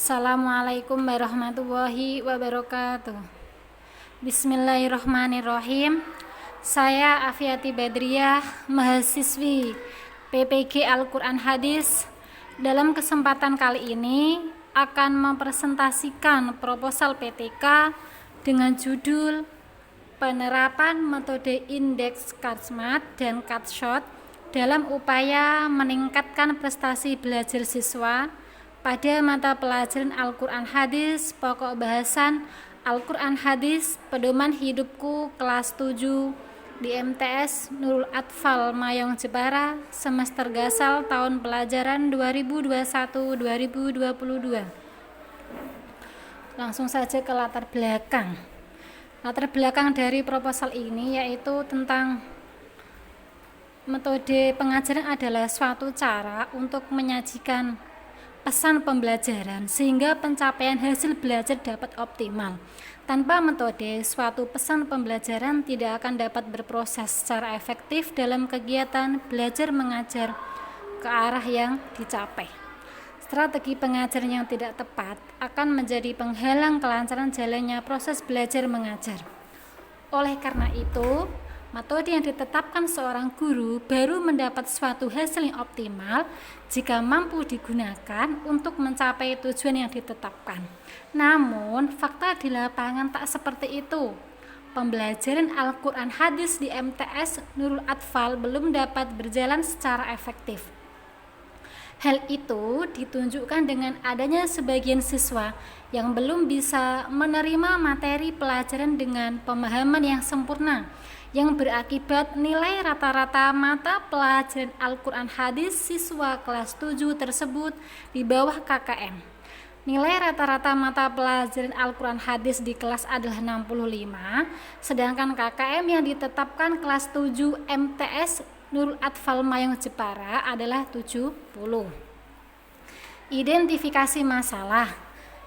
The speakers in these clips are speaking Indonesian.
Assalamualaikum warahmatullahi wabarakatuh. Bismillahirrahmanirrahim. Saya Afiati Badriyah, mahasiswi PPG Al-Quran Hadis. Dalam kesempatan kali ini akan mempresentasikan proposal PTK dengan judul Penerapan Metode Indeks CardSmart dan CardShot dalam upaya meningkatkan prestasi belajar siswa pada mata pelajaran Al-Quran Hadis, pokok bahasan Al-Quran Hadis, pedoman hidupku kelas 7 di MTS Nurul Atfal Mayong Jepara, semester Gasal tahun pelajaran 2021-2022. Langsung saja ke latar belakang. Latar belakang dari proposal ini yaitu tentang metode pengajaran adalah suatu cara untuk menyajikan pesan pembelajaran sehingga pencapaian hasil belajar dapat optimal. Tanpa metode, suatu pesan pembelajaran tidak akan dapat berproses secara efektif dalam kegiatan belajar mengajar ke arah yang dicapai. Strategi pengajaran yang tidak tepat akan menjadi penghalang kelancaran jalannya proses belajar mengajar. Oleh karena itu, metode yang ditetapkan seorang guru baru mendapat suatu hasil yang optimal jika mampu digunakan untuk mencapai tujuan yang ditetapkan. Namun, fakta di lapangan tak seperti itu. Pembelajaran Al-Quran Hadis di MTS Nurul Atfal belum dapat berjalan secara efektif. Hal itu ditunjukkan dengan adanya sebagian siswa yang belum bisa menerima materi pelajaran dengan pemahaman yang sempurna, yang berakibat nilai rata-rata mata pelajaran Al-Quran Hadis siswa kelas 7 tersebut di bawah KKM. Nilai rata-rata mata pelajaran Al-Quran Hadis di kelas adalah 65, sedangkan KKM yang ditetapkan kelas 7 MTS Nurul Atfal Mayong Jepara adalah 70. Identifikasi masalah.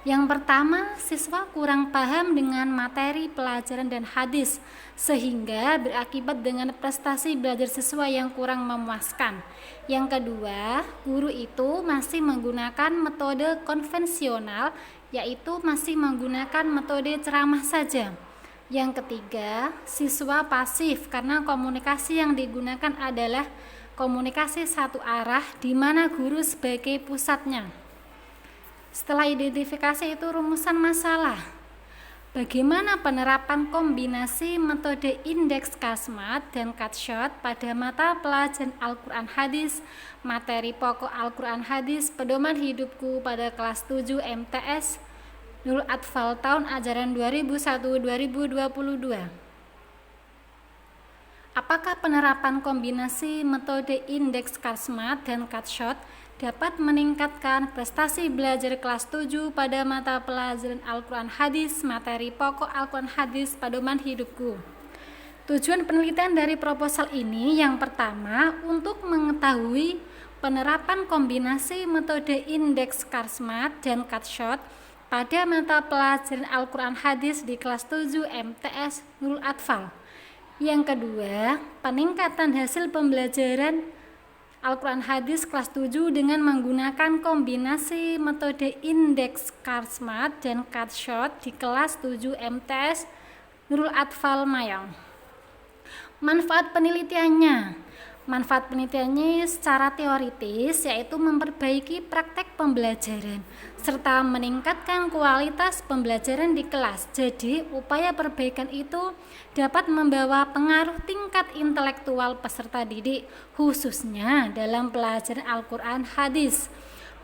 Yang pertama, siswa kurang paham dengan materi pelajaran dan hadis, sehingga berakibat dengan prestasi belajar siswa yang kurang memuaskan. Yang kedua, guru itu masih menggunakan metode konvensional, yaitu masih menggunakan metode ceramah saja. Yang ketiga, siswa pasif karena komunikasi yang digunakan adalah komunikasi satu arah di mana guru sebagai pusatnya. Setelah identifikasi itu rumusan masalah. Bagaimana penerapan kombinasi metode indeks CardSmart dan CardShot pada mata pelajaran Al-Quran Hadis, materi pokok Al-Quran Hadis, pedoman hidupku pada kelas 7 MTS Nurul Atfal tahun ajaran 2001-2022. Apakah penerapan kombinasi metode indeks CardSmart dan CardShot dapat meningkatkan prestasi belajar kelas 7 pada mata pelajaran Al-Quran Hadis, materi pokok Al-Quran Hadis, pedoman hidupku? Tujuan penelitian dari proposal ini yang pertama untuk mengetahui penerapan kombinasi metode indeks CardSmart dan CardShot pada mata pelajaran Al-Quran Hadis di kelas 7 MTS Nurul Atfal. Yang kedua, peningkatan hasil pembelajaran Al-Quran Hadis kelas 7 dengan menggunakan kombinasi metode indeks CardSmart dan CardShot di kelas 7 MTS Nurul Atfal Mayong. Manfaat penelitiannya. Manfaat penelitiannya secara teoritis yaitu memperbaiki praktek pembelajaran serta meningkatkan kualitas pembelajaran di kelas. Jadi, upaya perbaikan itu dapat membawa pengaruh tingkat intelektual peserta didik khususnya dalam pelajaran Al-Quran Hadis.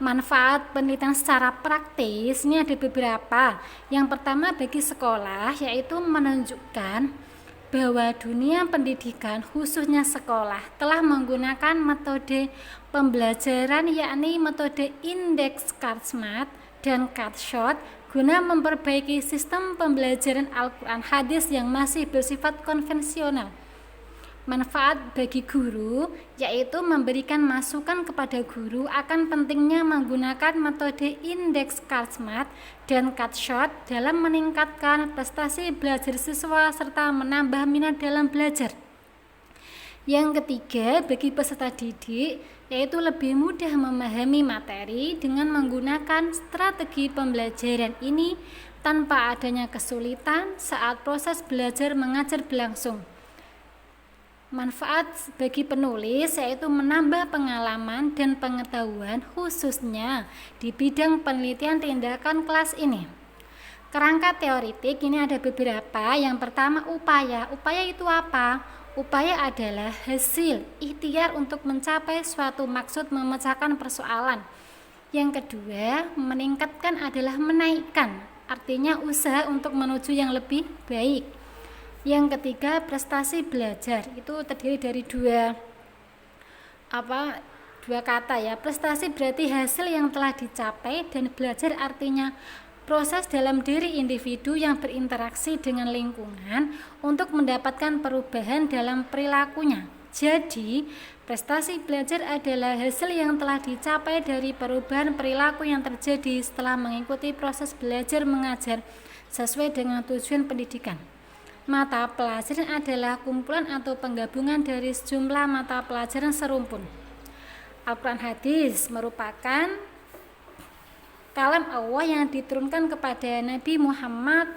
Manfaat penelitian secara praktis ini ada beberapa. Yang pertama bagi sekolah yaitu menunjukkan bahwa dunia pendidikan khususnya sekolah telah menggunakan metode pembelajaran yakni metode indeks CardSmart dan CardShot guna memperbaiki sistem pembelajaran Al-Quran Hadis yang masih bersifat konvensional. Manfaat bagi guru yaitu memberikan masukan kepada guru akan pentingnya menggunakan metode indeks CardSmart dan CardShot dalam meningkatkan prestasi belajar siswa serta menambah minat dalam belajar. Yang ketiga, bagi peserta didik, yaitu lebih mudah memahami materi dengan menggunakan strategi pembelajaran ini tanpa adanya kesulitan saat proses belajar mengajar berlangsung. Manfaat bagi penulis yaitu menambah pengalaman dan pengetahuan khususnya di bidang penelitian tindakan kelas ini. Kerangka teoritik ini ada beberapa. Yang pertama, upaya. Upaya itu apa? Upaya adalah hasil ikhtiar untuk mencapai suatu maksud memecahkan persoalan. Yang kedua, meningkatkan adalah menaikkan, artinya usaha untuk menuju yang lebih baik. Yang ketiga, prestasi belajar. Itu terdiri dari dua kata ya. Prestasi berarti hasil yang telah dicapai, dan belajar artinya proses dalam diri individu yang berinteraksi dengan lingkungan untuk mendapatkan perubahan dalam perilakunya. Jadi, prestasi belajar adalah hasil yang telah dicapai dari perubahan perilaku yang terjadi setelah mengikuti proses belajar mengajar sesuai dengan tujuan pendidikan. Mata pelajaran adalah kumpulan atau penggabungan dari sejumlah mata pelajaran serumpun. Al-Quran Hadis merupakan kalam Allah yang diturunkan kepada Nabi Muhammad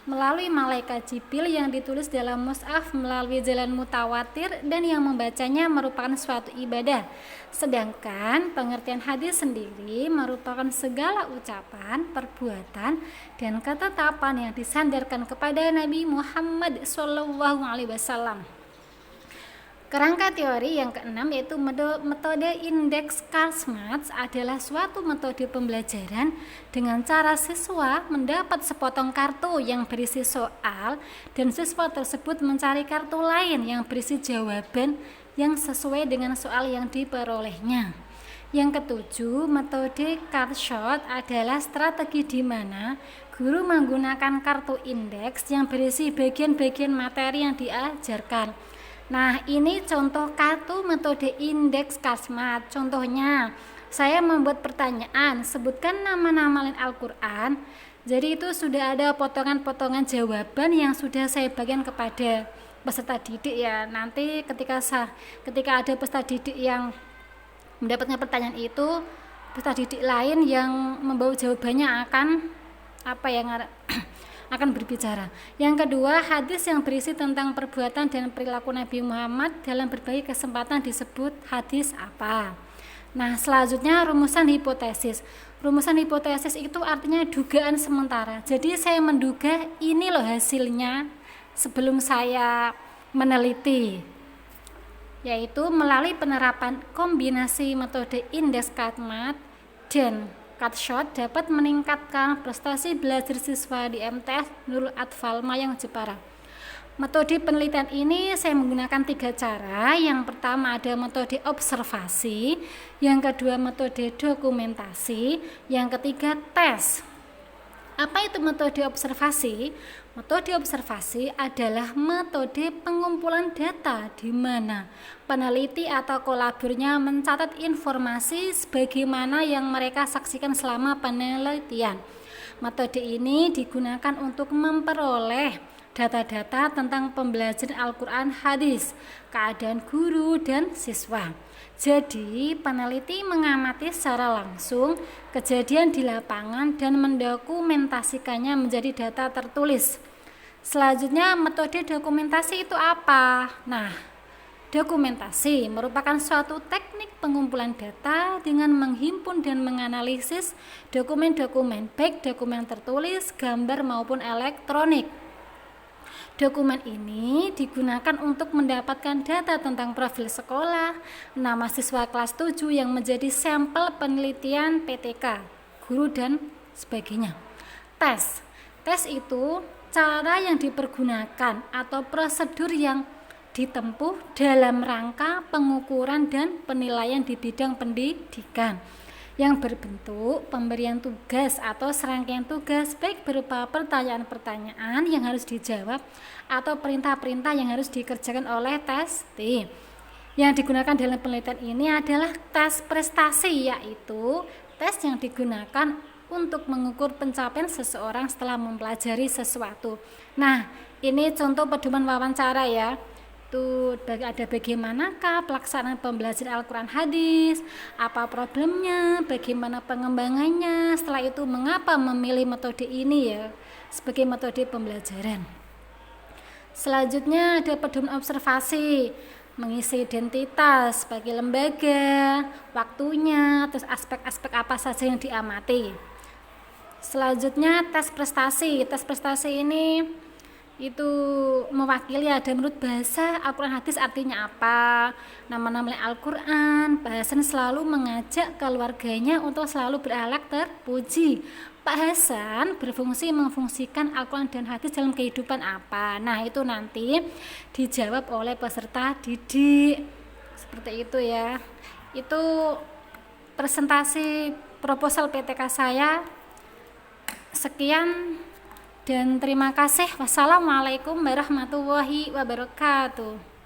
melalui malaikat Jibril, yang ditulis dalam mushaf melalui jalan mutawatir, dan yang membacanya merupakan suatu ibadah. Sedangkan pengertian hadis sendiri merupakan segala ucapan, perbuatan, dan ketetapan yang disandarkan kepada Nabi Muhammad SAW. Kerangka teori yang keenam yaitu metode indeks Karl-Smart adalah suatu metode pembelajaran dengan cara siswa mendapat sepotong kartu yang berisi soal dan siswa tersebut mencari kartu lain yang berisi jawaban yang sesuai dengan soal yang diperolehnya. Yang ketujuh, metode Karl-Shot adalah strategi di mana guru menggunakan kartu indeks yang berisi bagian-bagian materi yang diajarkan. Nah, ini contoh kartu metode indeks Karl-Smart. Contohnya, saya membuat pertanyaan, sebutkan nama-nama lain Al-Quran. Jadi itu sudah ada potongan-potongan jawaban yang sudah saya bagikan kepada peserta didik ya. Nanti ketika ada peserta didik yang mendapatkan pertanyaan itu, peserta didik lain yang membawa jawabannya akan berbicara. Yang kedua, hadis yang berisi tentang perbuatan dan perilaku Nabi Muhammad dalam berbagai kesempatan disebut hadis apa. Nah, selanjutnya rumusan hipotesis. Rumusan hipotesis itu artinya dugaan sementara. Jadi saya menduga ini loh hasilnya sebelum saya meneliti, yaitu melalui penerapan kombinasi metode indeks Karl-Smart dan Karl-Shot dapat meningkatkan prestasi belajar siswa di MTS Nurul Atfal Mayang Jepara. Metode penelitian ini saya menggunakan 3 cara. Yang pertama ada metode observasi, yang kedua metode dokumentasi, yang ketiga tes. Apa itu metode observasi? Metode observasi adalah metode pengumpulan data di mana peneliti atau kolabornya mencatat informasi sebagaimana yang mereka saksikan selama penelitian. Metode ini digunakan untuk memperoleh data-data tentang pembelajaran Al-Quran hadis, keadaan guru dan siswa. Jadi, peneliti mengamati secara langsung kejadian di lapangan dan mendokumentasikannya menjadi data tertulis. Selanjutnya, metode dokumentasi itu apa? Nah, dokumentasi merupakan suatu teknik pengumpulan data dengan menghimpun dan menganalisis dokumen-dokumen, baik dokumen tertulis, gambar maupun elektronik. Dokumen ini digunakan untuk mendapatkan data tentang profil sekolah, nama siswa kelas 7 yang menjadi sampel penelitian PTK, guru dan sebagainya. Tes itu cara yang dipergunakan atau prosedur yang ditempuh dalam rangka pengukuran dan penilaian di bidang pendidikan yang berbentuk pemberian tugas atau serangkaian tugas, baik berupa pertanyaan-pertanyaan yang harus dijawab atau perintah-perintah yang harus dikerjakan oleh tes T. Yang digunakan dalam penelitian ini adalah tes prestasi, yaitu tes yang digunakan untuk mengukur pencapaian seseorang setelah mempelajari sesuatu. Nah, ini contoh pedoman wawancara ya. Itu ada bagaimanakah pelaksanaan pembelajaran Al-Quran hadis, apa problemnya, bagaimana pengembangannya, setelah itu mengapa memilih metode ini ya sebagai metode pembelajaran. Selanjutnya ada pedoman observasi, mengisi identitas bagi lembaga, waktunya, terus aspek-aspek apa saja yang diamati. Selanjutnya tes prestasi. Tes prestasi ini itu mewakili ada menurut bahasa Al-Quran hadis artinya apa, nama-nama Al-Quran. Bahasan selalu mengajak keluarganya untuk selalu berakhlak terpuji. Pak Hasan berfungsi mengfungsikan Al-Quran dan hadis dalam kehidupan apa. Nah itu nanti dijawab oleh peserta didik seperti itu ya. Itu presentasi proposal PTK saya. Sekian dan terima kasih. Wassalamualaikum warahmatullahi wabarakatuh.